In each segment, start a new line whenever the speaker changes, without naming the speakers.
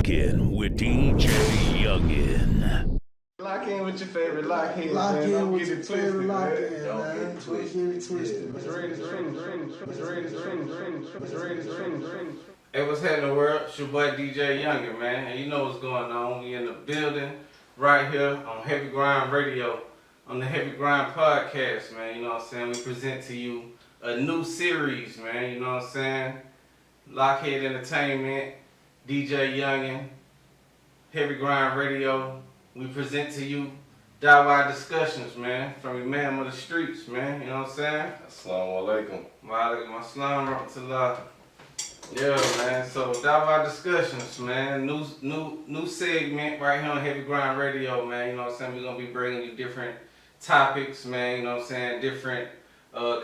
Lock in with DJ Youngin.
Lock in with your favorite lockhead, man.
Lock in
Don't
with
get
your
it
favorite
twisted,
lockhead,
man.
man. Don't get it twisted.
It's ready to trend.
Hey, what's happening, world? It's your boy DJ Youngin, man. And you know what's going on. We in the building right here on Heavy Grind Radio, on the Heavy Grind Podcast, man. You know what I'm saying? We present to you a new series, man. You know what I'm saying? Lockhead Entertainment, DJ Youngin, Heavy Grind Radio. We present to you Dawah Discussions, man, from Imam of the Streets, man. You know what I'm saying?
Assalamu alaikum.
Walaikum assalam rahmatullah. Yeah, man. So Dawah Discussions, man. New segment right here on Heavy Grind Radio, man. You know what I'm saying? We're gonna be bringing you different topics, man. You know what I'm saying? Different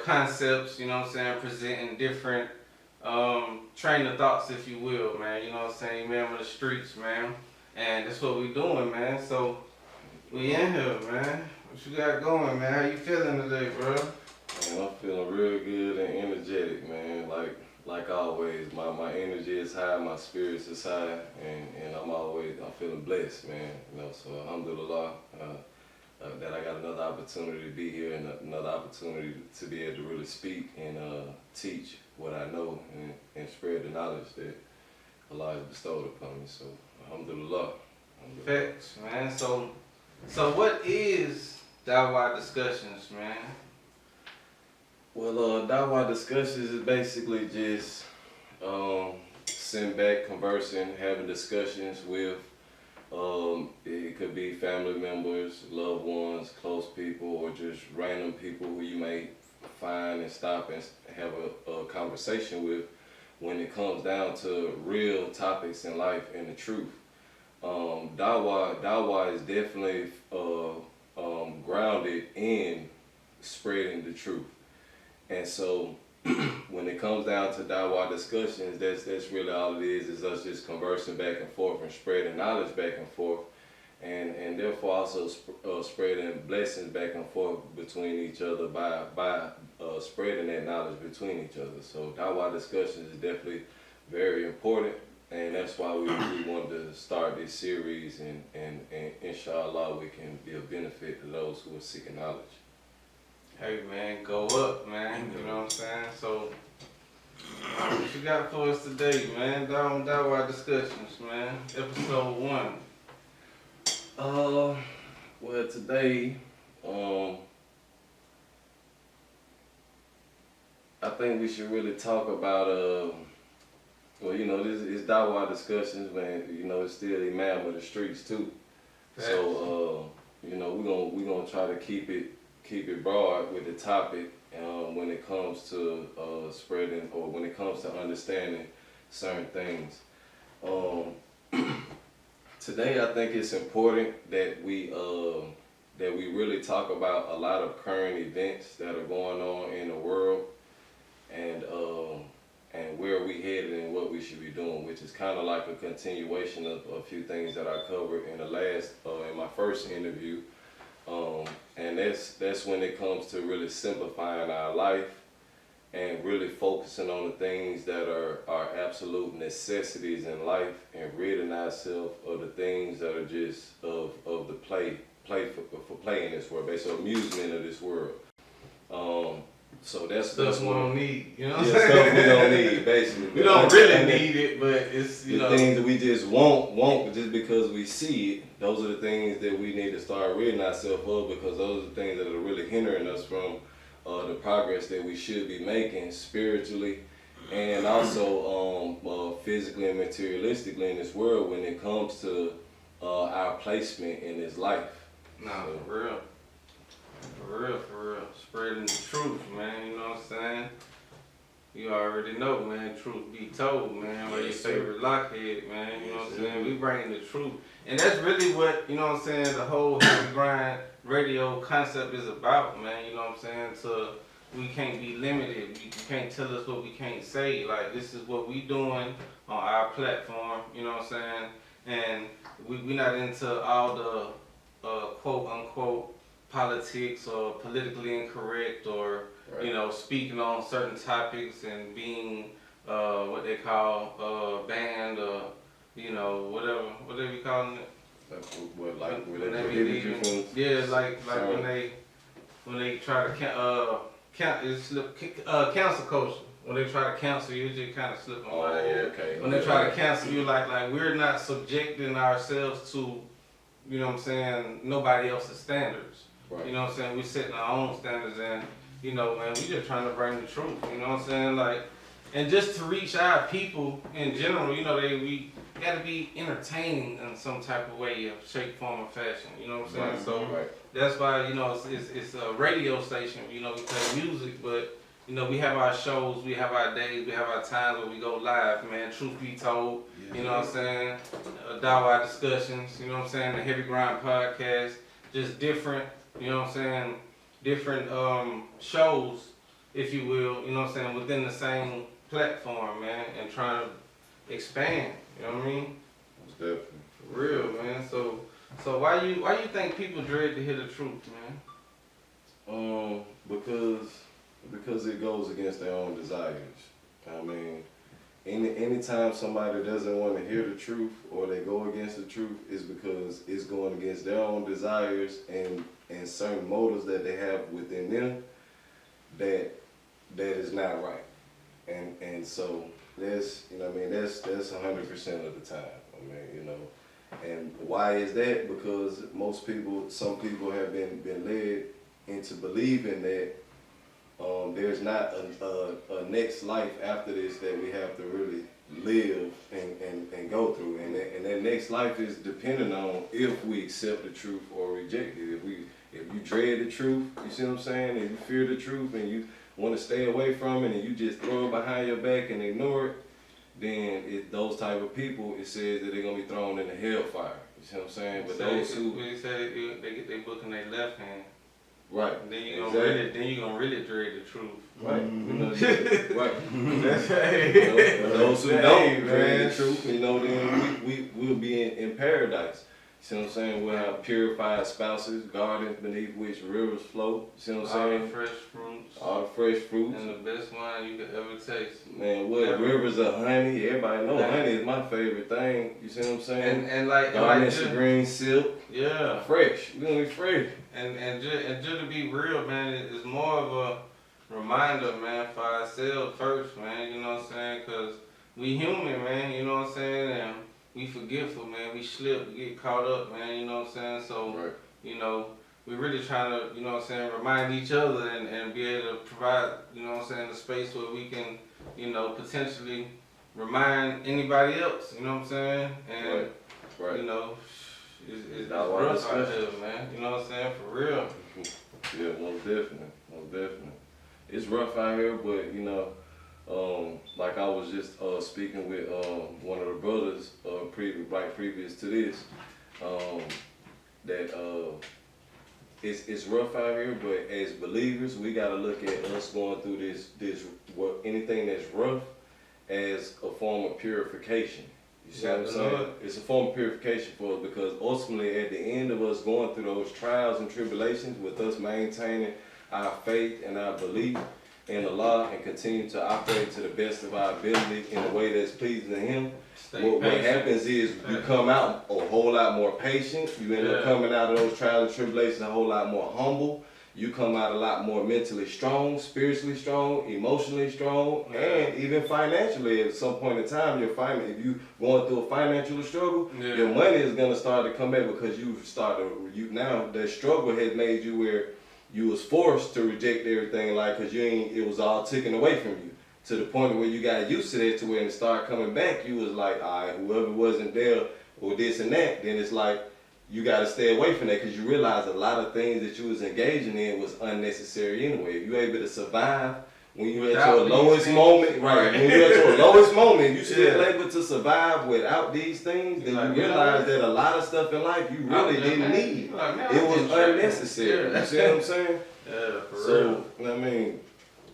concepts. You know what I'm saying? Presenting different train of thoughts, if you will, man. You know what I'm saying? Man of the streets, man. And that's what we doing, man. So we in here, man. What you got going, man? How you feeling today, bro?
Man, I'm feeling real good and energetic, man. Like always, my energy is high, my spirits is high, and I'm feeling blessed, man. You know, so alhamdulillah, that I got another opportunity to be here and another opportunity to be able to really speak and teach what I know and spread the knowledge that Allah has bestowed upon me. So alhamdulillah.
Facts, man. So what is Dawah Discussions, man?
Well, Dawah Discussions is basically just sitting back, conversing, having discussions with, it could be family members, loved ones, close people, or just random people who you may find and stop and have a conversation with when it comes down to real topics in life and the truth. Dawah is definitely grounded in spreading the truth. And so when it comes down to Dawah Discussions, that's really all it is us just conversing back and forth and spreading knowledge back and forth, and therefore also spreading blessings back and forth between each other by spreading that knowledge between each other. So Dawah Discussions is definitely very important, and that's why we wanted to start this series, and inshallah we can be of benefit to those who are seeking knowledge.
Hey, man, go up, man. You know what I'm saying? So what you got for us today, man? Dawah Discussions, man. Episode 1.
Well, today, I think we should really talk about, well, you know, this is Dawah Discussions, man. You know, it's still Imam of the Streets too.
Facts.
So, you know, we're gonna try to keep it broad with the topic when it comes to spreading, or when it comes to understanding certain things. Today, I think it's important that we really talk about a lot of current events that are going on in the world, and where we headed and what we should be doing, which is kind of like a continuation of a few things that I covered in the last in my first interview. And that's when it comes to really simplifying our life and really focusing on the things that are absolute necessities in life, and ridding ourselves of the things that are just of the play for play in this world, basically amusement of this world. So that's
Stuff we don't need, you know what I'm
stuff
saying?
we don't need, basically.
We don't really need it, but it's, you
the
know.
things that we just want just because we see it. Those are the things that we need to start ridding ourselves of, because those are the things that are really hindering us from the progress that we should be making spiritually, and also physically and materialistically in this world when it comes to our placement in this life.
Nah, for real. For real. Spreading the truth, man. You know what I'm saying? You already know, man. Truth be told, man. Or your favorite lockhead, man. You know what I'm saying? We bringing the truth. And that's really what, you know what I'm saying, the whole Heavy Grind Radio concept is about, man. You know what I'm saying? So we can't be limited. You can't tell us what we can't say. Like, this is what we doing on our platform, you know what I'm saying? And we not into all the quote unquote politics or politically incorrect, or right, you know, speaking on certain topics and being what they call banned or you know, whatever you calling it.
Like where
When
they
they be
prohibit you
leaving,
from
yeah, like
sorry.
when they try to cancel culture. When they try to cancel you, it just kind of slip on my head.
okay.
When they try to cancel you, like we're not subjecting ourselves to, you know what I'm saying, nobody else's standards.
Right.
You know what I'm saying? We setting our own standards, and you know, man, we just trying to bring the truth. You know what I'm saying? Like, and just to reach our people in general, you know, we gotta be entertaining in some type of way, of shape, form, or fashion. You know what I'm saying?
Right.
So
Right.
that's why, you know, it's a radio station. You know, we play music, but you know, we have our shows, we have our days, we have our times where we go live, man. Truth be told, you know what I'm saying? Dawa discussions, you know what I'm saying? The Heavy Grind podcast, just different, you know what I'm saying? Different shows, if you will, you know what I'm saying? Within the same platform, man, and trying to expand. You know what I mean?
Most definitely.
For real, man. So why you think people dread to hear the truth, man?
Because it goes against their own desires. I mean, anytime somebody doesn't want to hear the truth or they go against the truth is because it's going against their own desires and certain motives that they have within them that is not right. And so that's, you know what I mean, that's 100% of the time. I mean, you know. And why is that? Because some people have been led into believing that there's not a next life after this that we have to really live and go through. And that next life is dependent on if we accept the truth or reject it. If you dread the truth, you see what I'm saying? If you fear the truth and you want to stay away from it and you just throw it behind your back and ignore it, then those type of people, it says that they're going to be thrown in the hellfire. You see what I'm saying? But those who...
They say they get their book in their left hand.
Right.
Then you gonna really dread the truth.
Right.
You know,
Right.
that's
But those who don't
man.
dread the truth, you know, then we'll be in paradise. You see what I'm saying? We'll have purified spouses, gardens beneath which rivers flow. You see what I'm
All
saying?
the fresh fruits.
All the fresh fruits.
And the best wine you could ever taste.
Man, what
Ever.
rivers of honey? Everybody know honey is my favorite thing. You see what I'm saying?
And like
Garnish
just,
the green silk.
yeah.
Fresh. We gonna be fresh.
And just to be real, man, it's more of a reminder, man, for ourselves first, man. You know what I'm saying? Cause we human, man. You know what I'm saying? And we forgetful, man. We slip, we get caught up, man. You know what I'm saying? So,
Right.
you know, we really trying to, you know what I'm saying, remind each other and be able to provide, you know what I'm saying, a space where we can, you know, potentially remind anybody else. You know what I'm saying? And
Right.
you know, it's
Not all
rough out
discussion.
here, man. You know what I'm saying? For real.
Yeah, most definitely. Most definitely. It's rough out here, but you know, like I was just speaking with one of the brothers previous to this, that it's rough out here, but as believers, we gotta look at us going through anything that's rough as a form of purification. You see what I'm saying? It's a form of purification for us because ultimately at the end of us going through those trials and tribulations, with us maintaining our faith and our belief in Allah and continue to operate to the best of our ability in a way that's pleasing to Him, what happens is you come out a whole lot more patient. You end up coming out of those trials and tribulations a whole lot more humble. You come out a lot more mentally strong, spiritually strong, emotionally strong, and even financially. At some point in time, if you going through a financial struggle, your money is gonna start to come back because now the struggle has made you where you was forced to reject everything, like, cause it was all taken away from you. To the point where you got used to that, to where when it started coming back, you was like, all right, whoever wasn't there or this and that, then it's like, you got to stay away from that because you realize a lot of things that you was engaging in was unnecessary anyway. If you're able to survive when you're at your lowest moment, right? When you're at your lowest moment, you still able to survive without these things, then you realize that a lot of stuff in life you really didn't need. It was unnecessary. You see what I'm saying?
Yeah, for real.
So, I mean,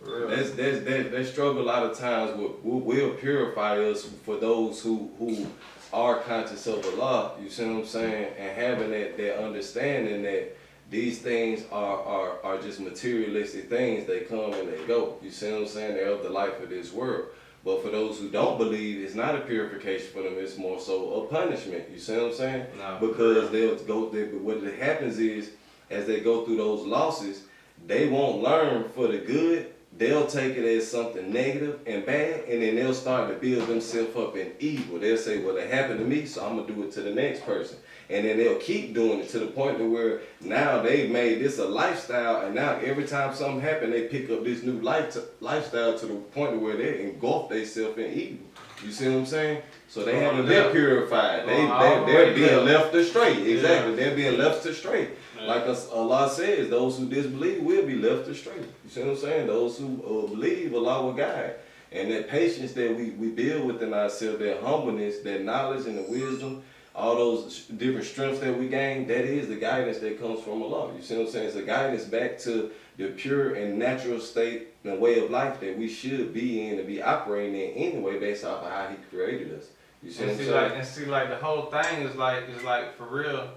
that struggle a lot of times will purify us for those who are conscious of Allah, you see what I'm saying, and having that understanding that these things are just materialistic things. They come and they go. You see what I'm saying? They're of the life of this world. But for those who don't believe, it's not a purification for them. It's more so a punishment. You see what I'm saying?
No.
Because what happens is, as they go through those losses, they won't learn for the good. They'll take it as something negative and bad, and then they'll start to build themselves up in evil. They'll say, well, it happened to me, so I'm going to do it to the next person. And then they'll keep doing it to the point to where now they've made this a lifestyle, and now every time something happens, they pick up this new lifestyle to the point to where they engulf themselves in evil. You see what I'm saying? So they haven't been purified. They're being left astray. Exactly. Yeah. They're being left astray. Yeah. Like Allah says, those who disbelieve will be left astray. You see what I'm saying? Those who believe, Allah will guide. And that patience that we build within ourselves, that humbleness, that knowledge and the wisdom, all those different strengths that we gain, that is the guidance that comes from Allah. You see what I'm saying? It's a guidance back to the pure and natural state and way of life that we should be in and be operating in anyway, based off of how He created us. You see what I'm saying?
Like the whole thing is like for real,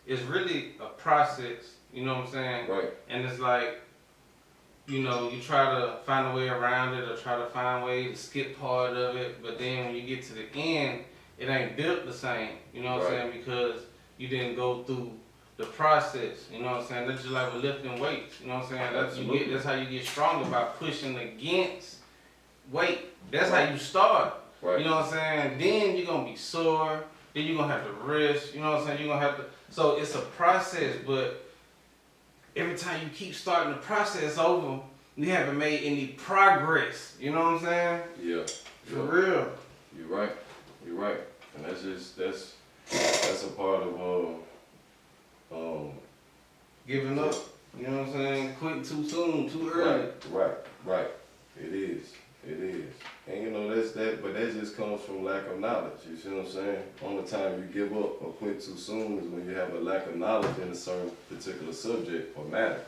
it's really a process. You know what I'm saying?
Right.
And it's like, you know, you try to find a way around it or try to find a way to skip part of it, but then when you get to the end, it ain't built the same, you know what I'm saying? Because you didn't go through the process, you know what I'm saying? That's just like with lifting weights, you know what I'm saying? That's how you get stronger, by pushing against weight. That's how you start, you know what I'm saying? Then you're going to be sore, then you're going to have to rest, you know what I'm saying? You're going to have to, so it's a process, but every time you keep starting the process over, you haven't made any progress, you know what I'm saying?
Yeah.
For real.
You're right. You're right, and that's a part of
giving up. You know what I'm saying? Quit too soon, too early.
Right. It is, and you know but that just comes from lack of knowledge. You see what I'm saying? Only time you give up or quit too soon is when you have a lack of knowledge in a certain particular subject or matter.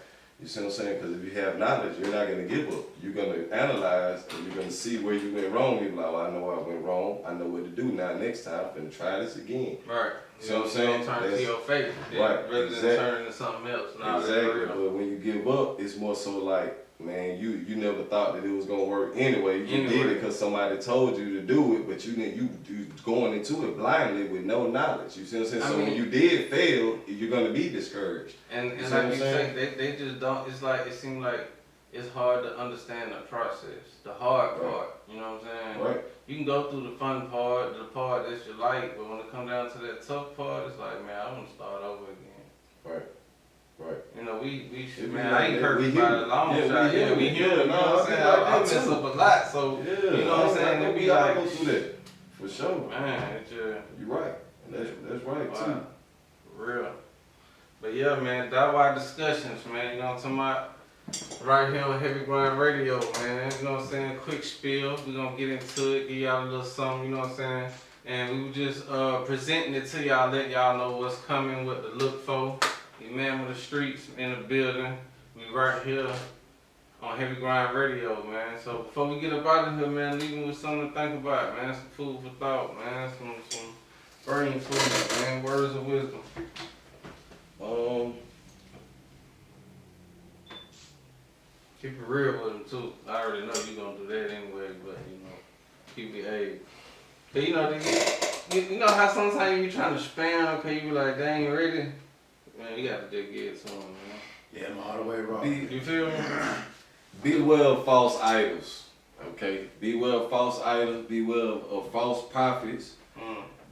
You see what I'm saying? Because if you have knowledge, you're not going to give up. You're going to analyze and you're going to see where you went wrong. You're like, well, I know I went wrong. I know what to do now. Next time, I'm going to try this again.
Right.
You know what I'm saying?
Turn to your faith.
Right.
Rather than turn to something else. No,
exactly. But when you give up, it's more so like, man, you never thought that it was going to work anyway. You did it because somebody told you to do it, but you going into it blindly with no knowledge. You see what I'm saying? When you did fail, you're going to be discouraged.
And like you say, they just don't, it's like, it seems like it's hard to understand the process, the hard part, you know what I'm saying?
Right.
You can go through the fun part, the part that you like, but when it comes down to that tough part, it's like, man, I want to start over again. Right. You know, we should, man, I ain't perfect by the long shot. Yeah, we human, you know what I'm saying? I mess up a lot, so, you know what I'm saying? It be like,
go through that. For sure.
Man, it just.
You're right. That's right, too.
For real. But yeah, man, Dawah discussions, man, you know what I'm talking about? Right here on Heavy Grind Radio, man, you know what I'm saying? Quick spiel, we're gonna get into it, give y'all a little something, you know what I'm saying? And we were just presenting it to y'all, let y'all know what's coming, what to look for. The man with the streets in the building. We right here on Heavy Grind Radio, man. So before we get up out of here, man, leaving with something to think about, man. Some food for thought, man. Some brain food, man. Words of wisdom. Keep it real with them too. I already know you gonna do that anyway, but you know, keep it A. But you know, you know how sometimes you trying to spam, okay, you be like, they ain't ready. Man, you got to just get some, man.
Yeah, I'm all the way wrong.
You feel me?
Beware of false idols. Okay? Beware of false idols. Beware of false prophets.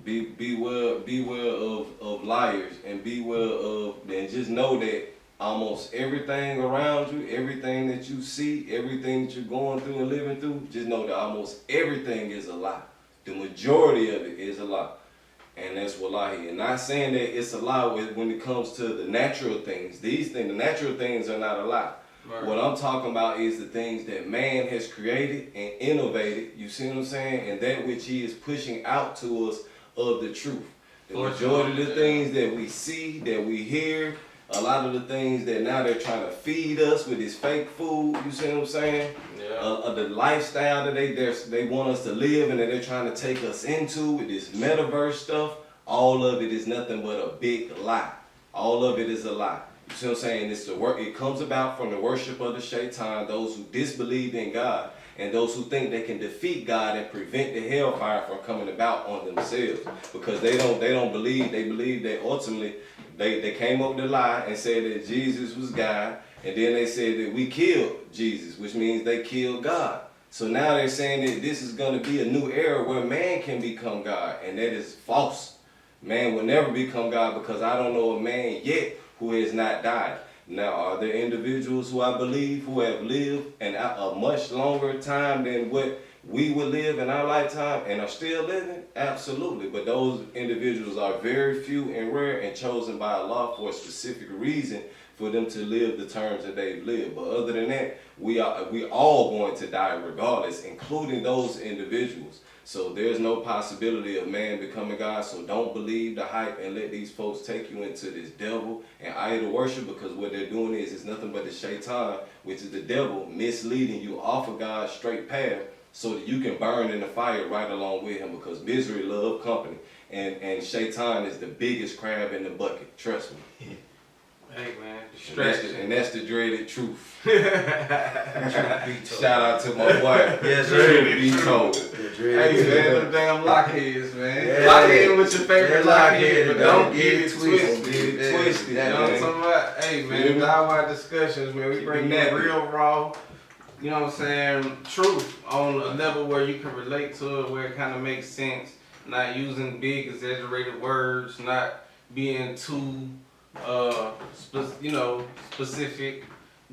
Beware of liars. And and just know that almost everything around you, everything that you see, everything that you're going through and living through, just know that almost everything is a lie. The majority of it is a lie. And that's wallahi. And not saying that it's a lie when it comes to the natural things. These things, the natural things are not a lie. Right. What I'm talking about is the things that man has created and innovated, you see what I'm saying? And that which he is pushing out to us of the truth. The majority of the things that we see, that we hear, a lot of the things that now they're trying to feed us with this fake food, you see what I'm saying? Yeah. The lifestyle that they want us to live and that they're trying to take us into with this metaverse stuff, all of it is nothing but a big lie. All of it is a lie. You see what I'm saying? It comes about from the worship of the shaitan, those who disbelieve in God. and those who think they can defeat God and prevent the hellfire from coming about on themselves, because they don't believe. They believe that ultimately they came up with a lie and said that Jesus was God, and then they said that we killed Jesus, which means they killed God. So now they're saying that this is going to be a new era where man can become God, and that is false. Man will never become God, because I don't know a man yet who has not died. Now, are there individuals who I believe who have lived a much longer time than what we would live in our lifetime and are still living? Absolutely. But those individuals are very few and rare and chosen by Allah for a specific reason for them to live the terms that they've lived. But other than that, we all going to die regardless, including those individuals. So there's no possibility of man becoming God. So don't believe the hype and let these folks take you into this devil and idol worship, because what they're doing is nothing but the shaitan, which is the devil, misleading you off of God's straight path so that you can burn in the fire right along with him, because misery love company. And shaitan is the biggest crab in the bucket. Trust me.
Hey man, distraction.
And that's the dreaded truth. Shout out to my boy.
Yes,
Truth
sir.
be told.
Hey man, them damn lockheads, man.
Yeah.
Lock in with your favorite lockhead, but don't
Don't
get
get
it
it
twisted.
twisted.
Get it twisted.
You know what I'm talking about? Hey man, dive our discussions, man. We
Keep
bring
it
you
nappy.
real raw, you know what I'm saying, truth on a level where you can relate to it, where it kind of makes sense. Not using big exaggerated words, not being too specific,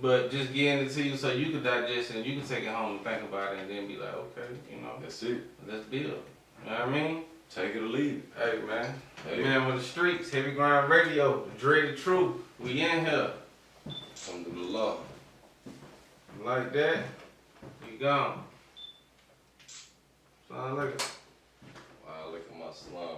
but just getting it to you so you can digest it and you can take it home and think about it and then be like, okay,
That's it.
let's build. You know what I mean?
Take it or leave it.
Hey man,
Hey.
man with the streets, Heavy Grind Radio, the dreaded truth. We in here.
Alhamdulillah.
Like that, you gone. Sound like it.
Wow, look at my slum.